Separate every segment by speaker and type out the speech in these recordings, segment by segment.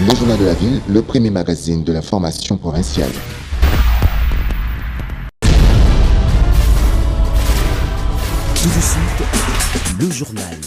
Speaker 1: Le journal de la ville, le premier magazine de l'information provinciale.
Speaker 2: Tout de suite, le journal.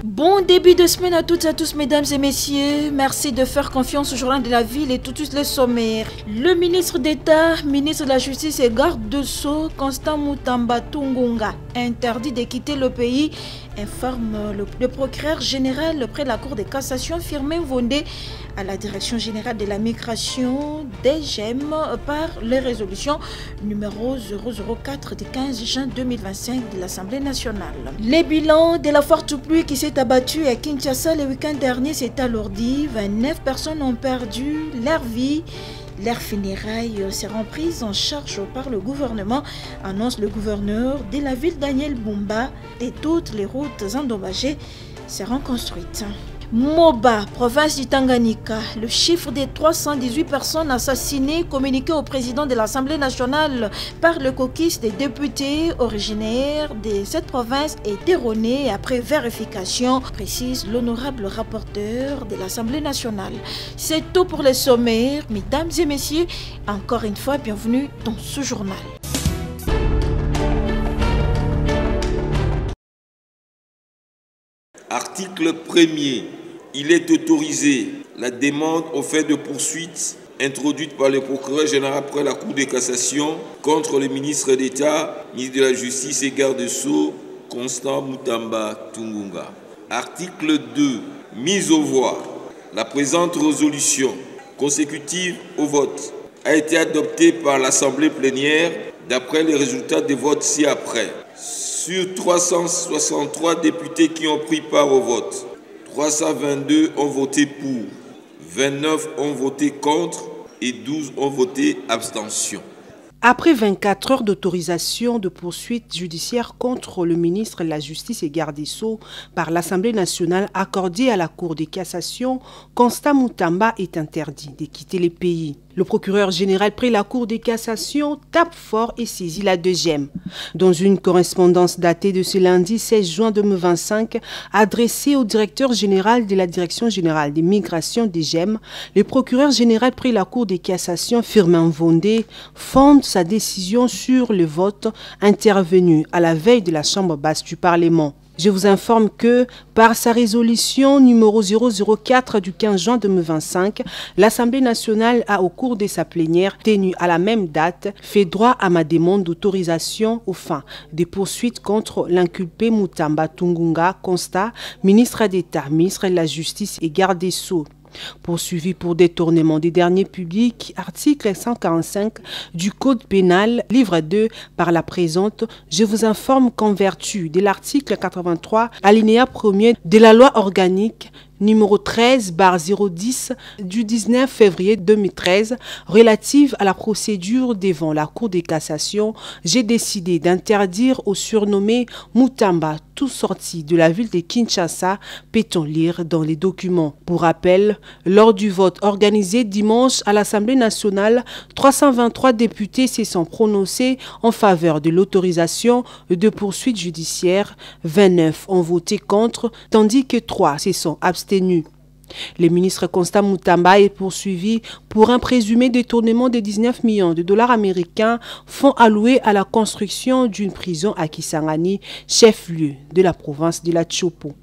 Speaker 3: Bon début de semaine à toutes et à tous, mesdames et messieurs. Merci de faire confiance au journal de la ville et tout de suite le sommaire. Le ministre d'État, ministre de la Justice et garde de Sceaux, Constant Mutamba Tungunga, interdit de quitter le pays, informe le procureur général près de la Cour de cassation, Firmin Vondé, à la Direction générale de la migration des GEM par les résolutions numéro 004 du 15 juin 2025 de l'Assemblée nationale. Les bilans de la forte pluie qui s'est abattue à Kinshasa le week-end dernier s'est alourdi. 29 personnes ont perdu leur vie. Leurs funérailles seront prises en charge par le gouvernement, annonce le gouverneur de la ville Daniel Bumba, et toutes les routes endommagées seront construites. Moba, province du Tanganyika, le chiffre des 318 personnes assassinées communiqué au président de l'Assemblée nationale par le caucus des députés originaires de cette province est erroné après vérification, précise l'honorable rapporteur de l'Assemblée nationale. C'est tout pour les sommaires, mesdames et messieurs. Encore une fois, bienvenue dans ce journal.
Speaker 4: Article 1er. Il est autorisé la demande aux fins de poursuite introduite par le procureur général après la Cour de cassation contre le ministre d'État, ministre de la Justice et garde des Sceaux, Constant Mutamba Tungunga. Article 2. Mise aux voix. La présente résolution consécutive au vote a été adoptée par l'Assemblée plénière d'après les résultats des votes ci-après. Sur 363 députés qui ont pris part au vote, 322 ont voté pour, 29 ont voté contre et 12 ont voté abstention.
Speaker 5: Après 24 heures d'autorisation de poursuite judiciaire contre le ministre de la Justice et garde des Sceaux par l'Assemblée nationale accordée à la Cour de cassation, Constant Mutamba est interdit de quitter le pays. Le procureur général près la Cour de cassation tape fort et saisit la deuxième. Dans une correspondance datée de ce lundi 16 juin 2025, adressée au directeur général de la Direction générale des migrations des GEM, le procureur général près la Cour de cassation, Firmin Vondé, fonde sa décision sur le vote intervenu à la veille de la Chambre basse du Parlement. Je vous informe que, par sa résolution numéro 004 du 15 juin 2025, l'Assemblée nationale a, au cours de sa plénière tenue à la même date, fait droit à ma demande d'autorisation aux fins des poursuites contre l'inculpé Mutamba Tungunga, Constant, ministre d'État, ministre de la Justice et garde des Sceaux. Poursuivi pour détournement des deniers publics, article 145 du Code pénal, livre 2, par la présente, je vous informe qu'en vertu de l'article 83, alinéa 1er de la loi organique numéro 13/010 du 19 février 2013 relative à la procédure devant la Cour de cassation, j'ai décidé d'interdire au surnommé Mutamba tout sorti de la ville de Kinshasa, peut-on lire dans les documents. Pour rappel, lors du vote organisé dimanche à l'Assemblée nationale, 323 députés se sont prononcés en faveur de l'autorisation de poursuites judiciaires, 29 ont voté contre, tandis que 3 se sont abstenus. Le ministre Constant Mutamba est poursuivi pour un présumé détournement de 19 millions de dollars américains, fonds alloués à la construction d'une prison à Kisangani, chef-lieu de la province de la Tchopo.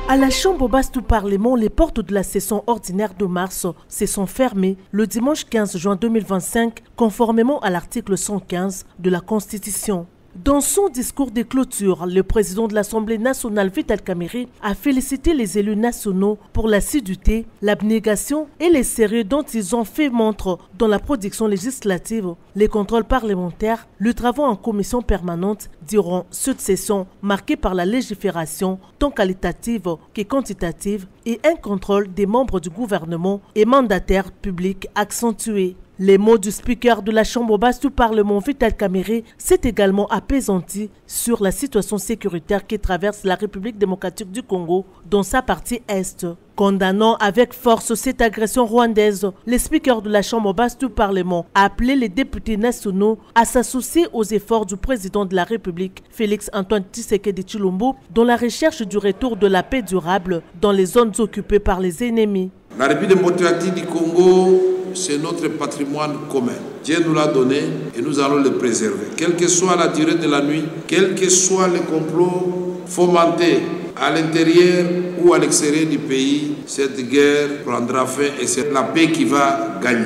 Speaker 2: À la Chambre basse du Parlement, les portes de la session ordinaire de mars se sont fermées le dimanche 15 juin 2025, conformément à l'article 115 de la Constitution. Dans son discours de clôture, le président de l'Assemblée nationale, Vital Kamerhe, a félicité les élus nationaux pour l'assiduité, l'abnégation et les sérieux dont ils ont fait montre dans la production législative, les contrôles parlementaires, le travail en commission permanente durant cette session marquée par la légifération tant qualitative que quantitative et un contrôle des membres du gouvernement et mandataires publics accentué. Les mots du speaker de la Chambre basse du Parlement, Vital Kamerhe, s'est également apaisanti sur la situation sécuritaire qui traverse la République démocratique du Congo dans sa partie Est. Condamnant avec force cette agression rwandaise, le speaker de la Chambre basse du Parlement a appelé les députés nationaux à s'associer aux efforts du président de la République, Félix-Antoine Tshisekedi Tshilombo, dans la recherche du retour de la paix durable dans les zones occupées par les ennemis.
Speaker 6: La République démocratique du Congo, c'est notre patrimoine commun. Dieu nous l'a donné et nous allons le préserver. Quelle que soit la durée de la nuit, quels que soient les complots fomentés à l'intérieur ou à l'extérieur du pays, cette guerre prendra fin et c'est la paix qui va gagner.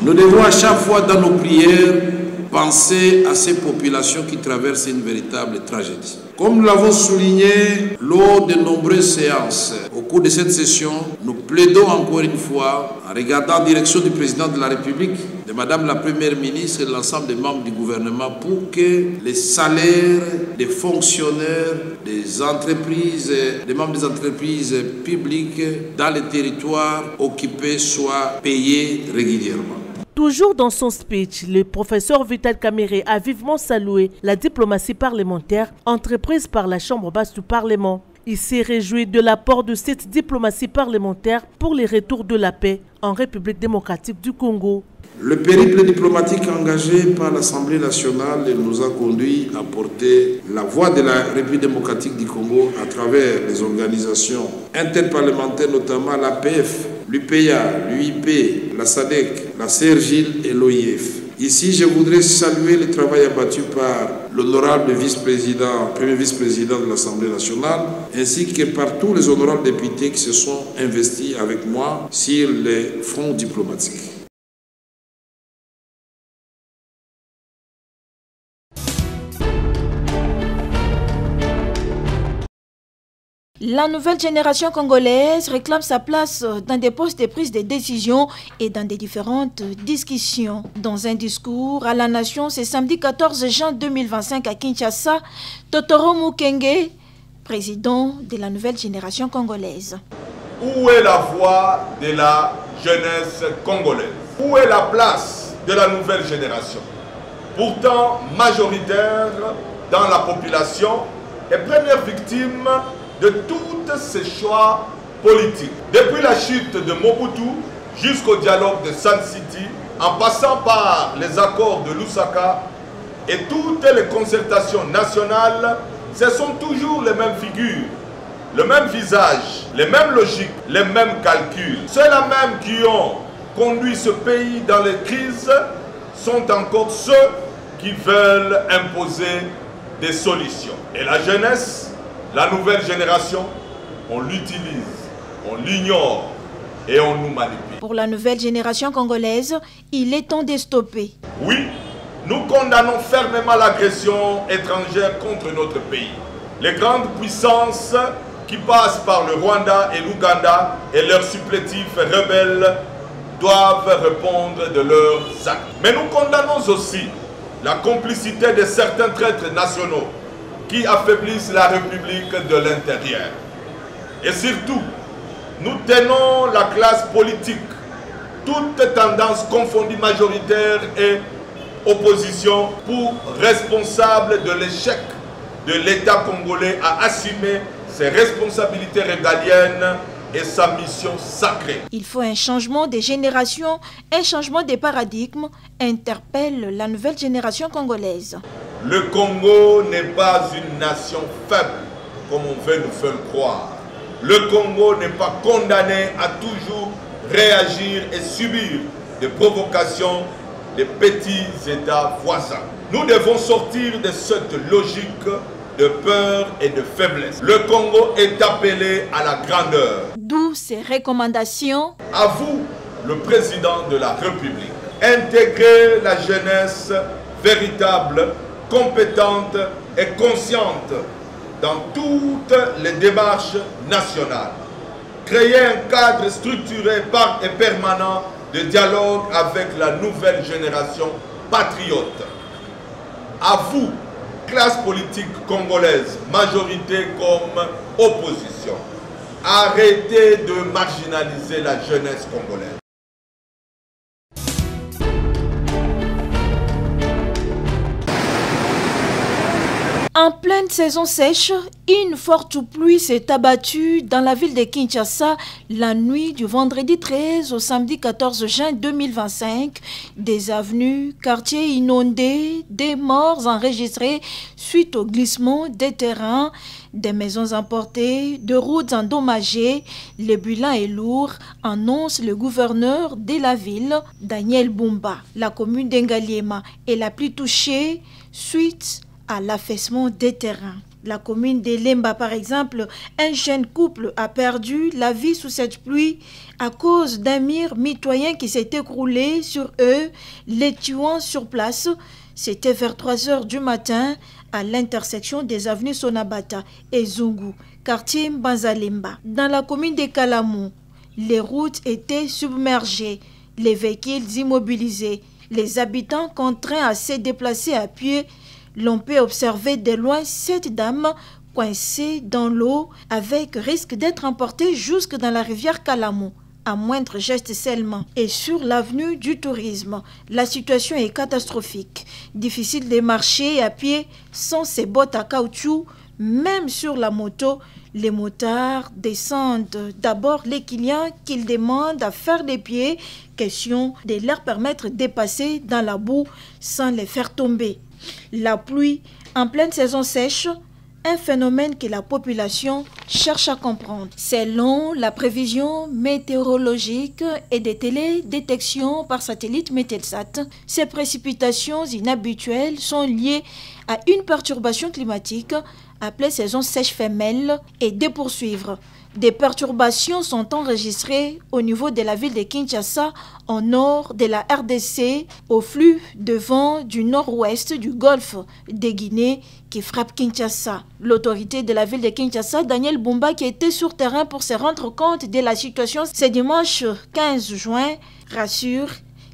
Speaker 6: Nous devons à chaque fois dans nos prières penser à ces populations qui traversent une véritable tragédie. Comme nous l'avons souligné lors de nombreuses séances, au cours de cette session, nous plaidons encore une fois, en regardant en direction du président de la République, de Madame la Première ministre et de l'ensemble des membres du gouvernement, pour que les salaires des fonctionnaires, des entreprises, des membres des entreprises publiques dans les territoires occupés soient payés régulièrement.
Speaker 2: Toujours dans son speech, le professeur Vital Kamerhe a vivement salué la diplomatie parlementaire entreprise par la Chambre basse du Parlement. Il s'est réjoui de l'apport de cette diplomatie parlementaire pour les retours de la paix en République démocratique du Congo.
Speaker 6: Le périple diplomatique engagé par l'Assemblée nationale nous a conduit à porter la voix de la République démocratique du Congo à travers les organisations interparlementaires, notamment l'APF, l'UPA, l'UIP, la SADC, la CERGIL et l'OIF. Ici, je voudrais saluer le travail abattu par l'honorable vice-président, premier vice-président de l'Assemblée nationale, ainsi que par tous les honorables députés qui se sont investis avec moi sur les fronts diplomatiques.
Speaker 3: La nouvelle génération congolaise réclame sa place dans des postes de prise de décision et dans des différentes discussions. Dans un discours à la nation ce samedi 14 juin 2025 à Kinshasa, Totoro Mukenge, président de la nouvelle génération congolaise.
Speaker 7: Où est la voix de la jeunesse congolaise? Où est la place de la nouvelle génération? Pourtant majoritaire dans la population et première victime de tous ces choix politiques. Depuis la chute de Mobutu jusqu'au dialogue de Sun City, en passant par les accords de Lusaka et toutes les concertations nationales, ce sont toujours les mêmes figures, le même visage, les mêmes logiques, les mêmes calculs. Ceux-là même qui ont conduit ce pays dans les crises sont encore ceux qui veulent imposer des solutions. Et la jeunesse, la nouvelle génération, on l'utilise, on l'ignore et on nous manipule.
Speaker 3: Pour la nouvelle génération congolaise, il est temps de stopper.
Speaker 7: Oui, nous condamnons fermement l'agression étrangère contre notre pays. Les grandes puissances qui passent par le Rwanda et l'Ouganda et leurs supplétifs rebelles doivent répondre de leurs actes. Mais nous condamnons aussi la complicité de certains traîtres nationaux qui affaiblissent la République de l'intérieur. Et surtout, nous tenons la classe politique, toutes tendances confondues majoritaires et opposition, pour responsable de l'échec de l'État congolais à assumer ses responsabilités régaliennes et sa mission sacrée.
Speaker 3: Il faut un changement des générations, un changement des paradigmes, interpelle la nouvelle génération congolaise.
Speaker 7: Le Congo n'est pas une nation faible, comme on veut nous faire croire. Le Congo n'est pas condamné à toujours réagir et subir des provocations des petits États voisins. Nous devons sortir de cette logique de peur et de faiblesse. Le Congo est appelé à la grandeur.
Speaker 3: D'où ces recommandations.
Speaker 7: À vous, le président de la République, intégrer la jeunesse véritable compétente et consciente dans toutes les démarches nationales. Créer un cadre structuré par et permanent de dialogue avec la nouvelle génération patriote. À vous, classe politique congolaise, majorité comme opposition, arrêtez de marginaliser la jeunesse congolaise.
Speaker 3: En pleine saison sèche, une forte pluie s'est abattue dans la ville de Kinshasa la nuit du vendredi 13 au samedi 14 juin 2025. Des avenues, quartiers inondés, des morts enregistrés suite au glissement des terrains, des maisons emportées, de routes endommagées. Le bilan est lourd, annonce le gouverneur de la ville, Daniel Bumba. La commune d'Engaliema est la plus touchée suite à l'affaissement des terrains. La commune de Lemba, par exemple, un jeune couple a perdu la vie sous cette pluie à cause d'un mur mitoyen qui s'est écroulé sur eux, les tuant sur place. C'était vers 3 heures du matin à l'intersection des avenues Sonabata et Zungu, quartier Mbanzalemba. Dans la commune de Kalamou, les routes étaient submergées, les véhicules immobilisés, les habitants contraints à se déplacer à pied. L'on peut observer de loin 7 dames coincées dans l'eau avec risque d'être emportées jusque dans la rivière Kalamou, à moindre geste seulement. Et sur l'avenue du tourisme, la situation est catastrophique. Difficile de marcher à pied sans ses bottes à caoutchouc, même sur la moto. Les motards descendent d'abord les clients qu'ils demandent à faire des pieds, question de leur permettre de passer dans la boue sans les faire tomber. La pluie en pleine saison sèche, un phénomène que la population cherche à comprendre. Selon la prévision météorologique et des télédétections par satellite Mételsat, ces précipitations inhabituelles sont liées à une perturbation climatique appelée saison sèche femelle et de poursuivre. Des perturbations sont enregistrées au niveau de la ville de Kinshasa, au nord de la RDC, au flux de vent du nord-ouest du golfe de Guinée qui frappe Kinshasa. L'autorité de la ville de Kinshasa, Daniel Bumba, qui était sur terrain pour se rendre compte de la situation ce dimanche 15 juin, rassure,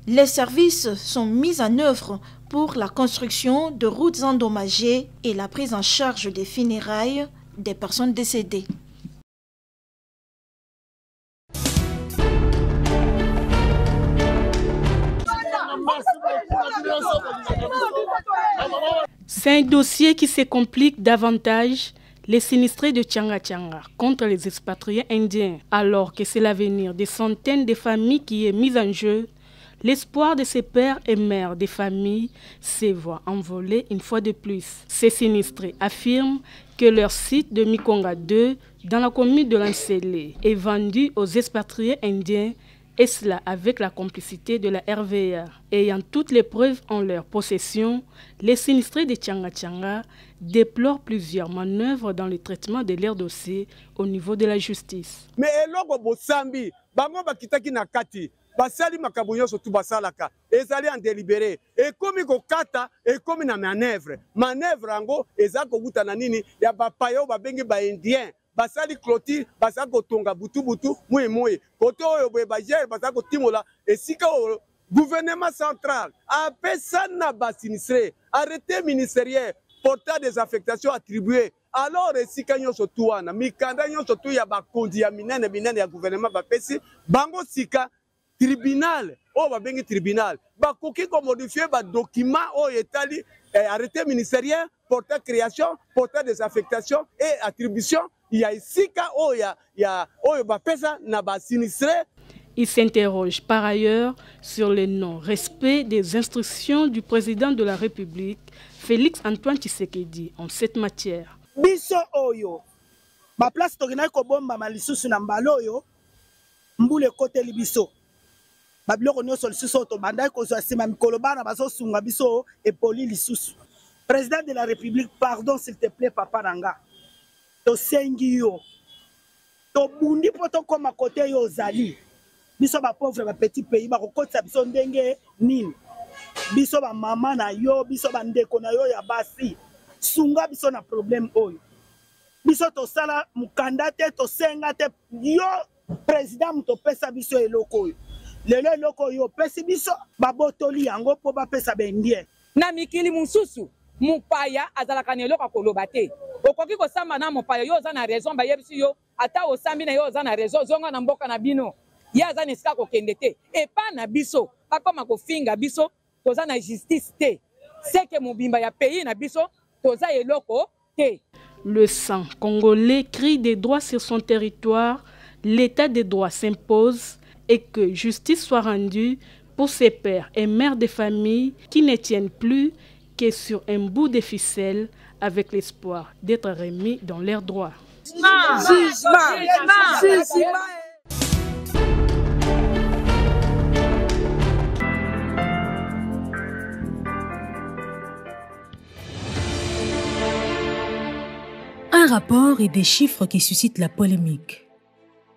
Speaker 3: les services sont mis en œuvre pour la construction de routes endommagées et la prise en charge des funérailles des personnes décédées.
Speaker 8: C'est un dossier qui se complique davantage, les sinistrés de Tchanga contre les expatriés indiens, alors que c'est l'avenir des centaines de familles qui est mis en jeu. L'espoir de ces pères et mères des familles se voit envolé une fois de plus. Ces sinistrés affirment que leur site de Mikonga 2, dans la commune de Lansele, est vendu aux expatriés indiens, et cela avec la complicité de la RVA. Ayant toutes les preuves en leur possession, les sinistrés de Tchanga déplorent plusieurs manœuvres dans le traitement de leurs dossiers au niveau de la justice.
Speaker 9: Mais eloko bosambi, bango bakitaki na kati, basali makabu nyonso tu basalaka, ezali en délibéré, ekomi kokata, ekomi na manœuvre. Manœuvre yango eza kobuta na nini ya bapayo babengi ba indien. Basali clôture, basali kotonga butu mui koto oyo boye bagere basali kotimola esika o gouvernement central apesa na basinistre arrêté ministériel portant des affectations attribuées. Alors esika nyonso tu wana mikanda nyonso tu ya bakondi ya minene ya gouvernement bapesi bango sika tribunal o babengi tribunal bakoki ko modifier ba document o etali arrêté ministériel portant création, portant des affectations et attributions. Il y a ici
Speaker 8: Il s'interroge par ailleurs sur le non-respect des instructions du président de la République, Félix Antoine Tshisekedi, en cette matière.
Speaker 10: Biso oyo, ma place torinai ko bomba malisusu na mbaloyo, mbule kote libiso. Babiloko nyo solisusu to bandai ko so asima mikolo bana baso sunga biso e poli lisusu. Président de la République, pardon s'il te plaît papa nanga. To sengi yo to bundi poto koma kote yo zali biso ba pauvre ba petit pays ba kokotsa biso ndenge nini biso ba mama na yo biso ba ndeko na yo ya basi sunga biso na problème oyo biso to sala mukanda te to senga te yo président muto pesa biso eloko oyo lelo eloko oyo pesi biso babotoli yango po bapesa bendie
Speaker 11: na mikili mususu mupaya azalaka na eloko koloba te okoki kosamba na mupaya yo oza na raison bayebisi yo ata osambi na yo oza na raison zonga na mboka na bino ya aza na esika kokende te epa na biso bakoma kofinga biso toza na justice te seke mobimba ya pays na biso toza eloko te.
Speaker 8: Le sang congolais crie des droits sur son territoire, l'état des droits s'impose et que justice soit rendue pour ces pères et mères de famille qui ne tiennent plus que sur un bout de ficelle avec l'espoir d'être remis dans leurs droits.
Speaker 12: Un rapport et des chiffres qui suscitent la polémique.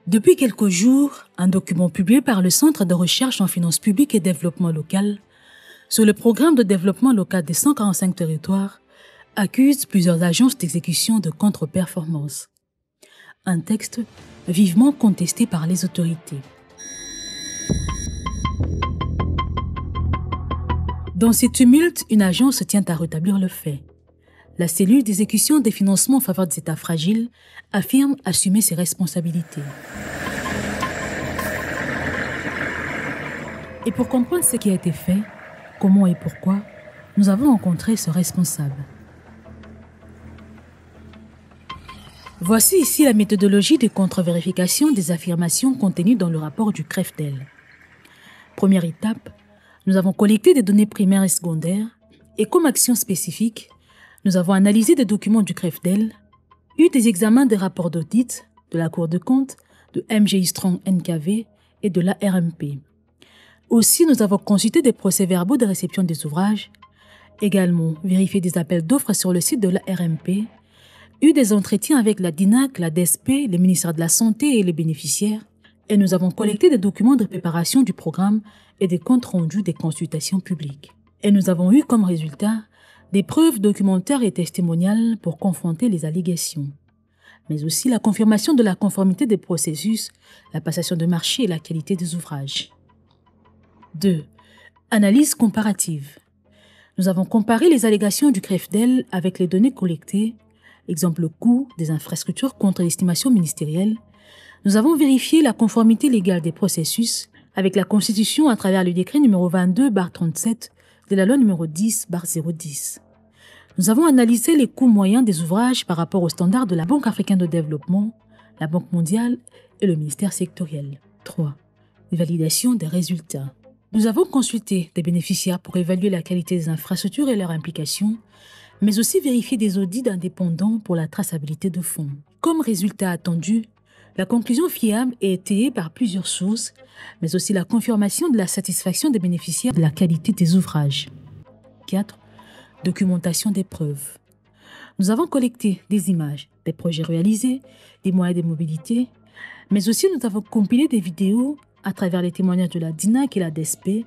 Speaker 12: Depuis quelques jours, un document publié par le Centre de recherche en finances publiques et développement local sur le programme de développement local des 145 territoires accuse plusieurs agences d'exécution de contre-performance. Un texte vivement contesté par les autorités. Dans ces tumultes, une agence tient à rétablir le fait. La cellule d'exécution des financements en faveur des États fragiles affirme assumer ses responsabilités. Et pour comprendre ce qui a été fait, comment et pourquoi, nous avons rencontré ce responsable. Voici ici la méthodologie de contre-vérification des affirmations contenues dans le rapport du CREFDEL. Première étape, nous avons collecté des données primaires et secondaires et comme action spécifique, nous avons analysé des documents du CREFDEL, eu des examens des rapports d'audit de la Cour de compte, de MGI Strong NKV et de la RMP. Aussi, nous avons consulté des procès-verbaux de réception des ouvrages, également vérifié des appels d'offres sur le site de la RMP, eu des entretiens avec la DINAC, la DSP, les ministères de la Santé et les bénéficiaires, et nous avons collecté des documents de préparation du programme et des comptes rendus des consultations publiques. Et nous avons eu comme résultat des preuves documentaires et testimoniales pour confronter les allégations, mais aussi la confirmation de la conformité des processus, la passation de marché et la qualité des ouvrages. 2. Analyse comparative. Nous avons comparé les allégations du CREFDEL avec les données collectées, exemple le coût des infrastructures contre l'estimation ministérielle. Nous avons vérifié la conformité légale des processus avec la Constitution à travers le décret numéro 22/37 de la loi numéro 10/010. Nous avons analysé les coûts moyens des ouvrages par rapport aux standards de la Banque africaine de développement, la Banque mondiale et le ministère sectoriel. 3. Validation des résultats. Nous avons consulté des bénéficiaires pour évaluer la qualité des infrastructures et leur implication, mais aussi vérifier des audits indépendants pour la traçabilité de fonds. Comme résultat attendu, la conclusion fiable est étayée par plusieurs sources, mais aussi la confirmation de la satisfaction des bénéficiaires de la qualité des ouvrages. 4. Documentation des preuves. Nous avons collecté des images, des projets réalisés, des moyens de mobilité, mais aussi nous avons compilé des vidéos à travers les témoignages de la DINAC et la DSP.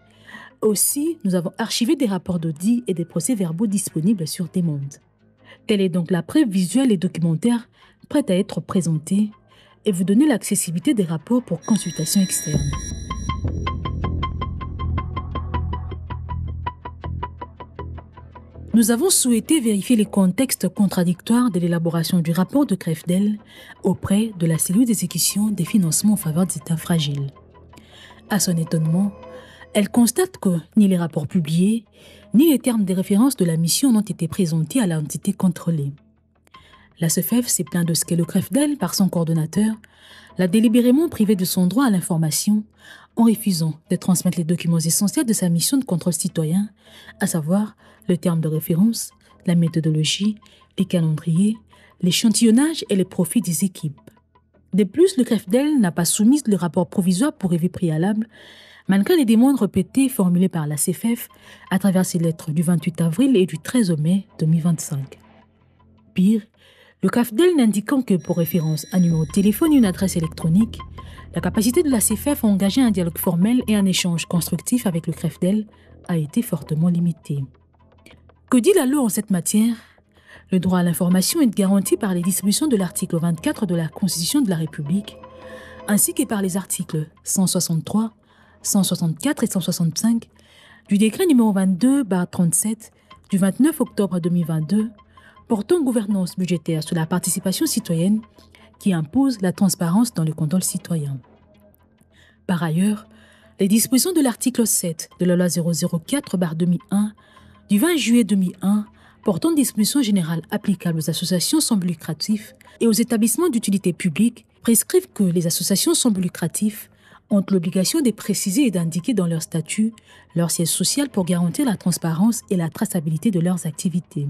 Speaker 12: Aussi, nous avons archivé des rapports d'audit et des procès-verbaux disponibles sur demande. Telle est donc la preuve visuelle et documentaire prête à être présentée et vous donner l'accessibilité des rapports pour consultation externe. Nous avons souhaité vérifier les contextes contradictoires de l'élaboration du rapport de CREFDEL auprès de la cellule d'exécution des financements en faveur des États fragiles. À son étonnement, elle constate que ni les rapports publiés, ni les termes de référence de la mission n'ont été présentés à l'entité contrôlée. La CEFEF s'est plaint de ce que le CREFDEL, par son coordonnateur, l'a délibérément privé de son droit à l'information en refusant de transmettre les documents essentiels de sa mission de contrôle citoyen, à savoir le terme de référence, la méthodologie, les calendriers, l'échantillonnage et les profils des équipes. De plus, le CREFDEL n'a pas soumis le rapport provisoire pour revue préalable, malgré les demandes répétées formulées par la CEFEF à travers ses lettres du 28 avril et du 13 mai 2025. Pire, le CREFDEL n'indiquant que pour référence un numéro de téléphone et une adresse électronique, la capacité de la CEFEF à engager un dialogue formel et un échange constructif avec le CREFDEL a été fortement limité. Que dit la loi en cette matière? Le droit à l'information est garanti par les dispositions de l'article 24 de la Constitution de la République, ainsi que par les articles 163, 164 et 165 du décret numéro 22/37 du 29 octobre 2022 portant gouvernance budgétaire sur la participation citoyenne qui impose la transparence dans le contrôle citoyen. Par ailleurs, les dispositions de l'article 7 de la loi 004/2001 du 20 juillet 2001 portant dispositions générales applicables aux associations sans but lucratif et aux établissements d'utilité publique prescrivent que les associations sans but lucratif ont l'obligation de préciser et d'indiquer dans leur statut leur siège social pour garantir la transparence et la traçabilité de leurs activités.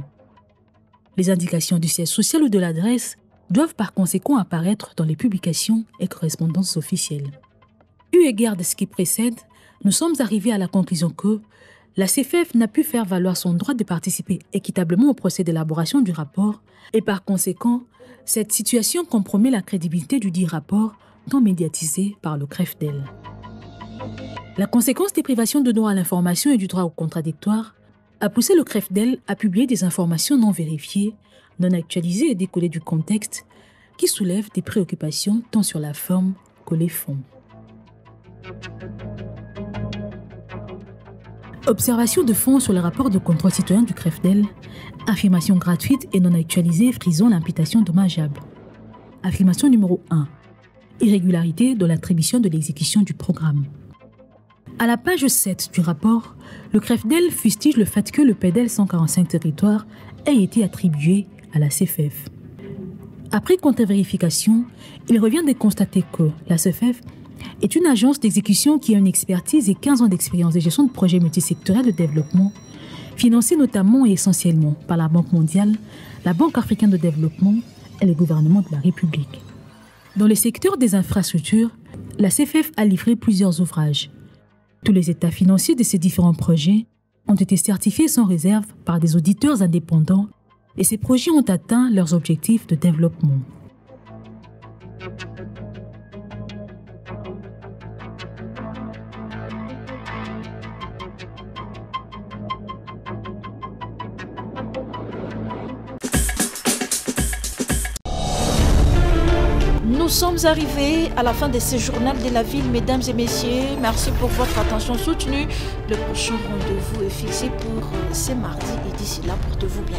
Speaker 12: Les indications du siège social ou de l'adresse doivent par conséquent apparaître dans les publications et correspondances officielles. Eu égard de ce qui précède, nous sommes arrivés à la conclusion que la CFF n'a pu faire valoir son droit de participer équitablement au procès d'élaboration du rapport et par conséquent, cette situation compromet la crédibilité du dit rapport tant médiatisé par le CREFDEL. La conséquence des privations de droit à l'information et du droit au contradictoire a poussé le CREFDEL à publier des informations non vérifiées, non actualisées et décollées du contexte qui soulèvent des préoccupations tant sur la forme que les fonds. Observation de fond sur le rapport de contrôle citoyen du CREFDEL, affirmation gratuite et non actualisée frisant l'imputation dommageable. Affirmation numéro 1. Irrégularité dans l'attribution de l'exécution du programme. À la page 7 du rapport, le CREFDEL fustige le fait que le PEDEL 145 territoires ait été attribué à la CFF. Après contre-vérification, il revient de constater que la CFF est une agence d'exécution qui a une expertise et 15 ans d'expérience de gestion de projets multisectoriels de développement, financés notamment et essentiellement par la Banque mondiale, la Banque africaine de développement et le gouvernement de la République. Dans le secteur des infrastructures, la CFF a livré plusieurs ouvrages. Tous les états financiers de ces différents projets ont été certifiés sans réserve par des auditeurs indépendants et ces projets ont atteint leurs objectifs de développement.
Speaker 3: Nous sommes arrivés à la fin de ce journal de la ville, mesdames et messieurs. Merci pour votre attention soutenue. Le prochain rendez-vous est fixé pour ce mardi et d'ici là, portez-vous bien.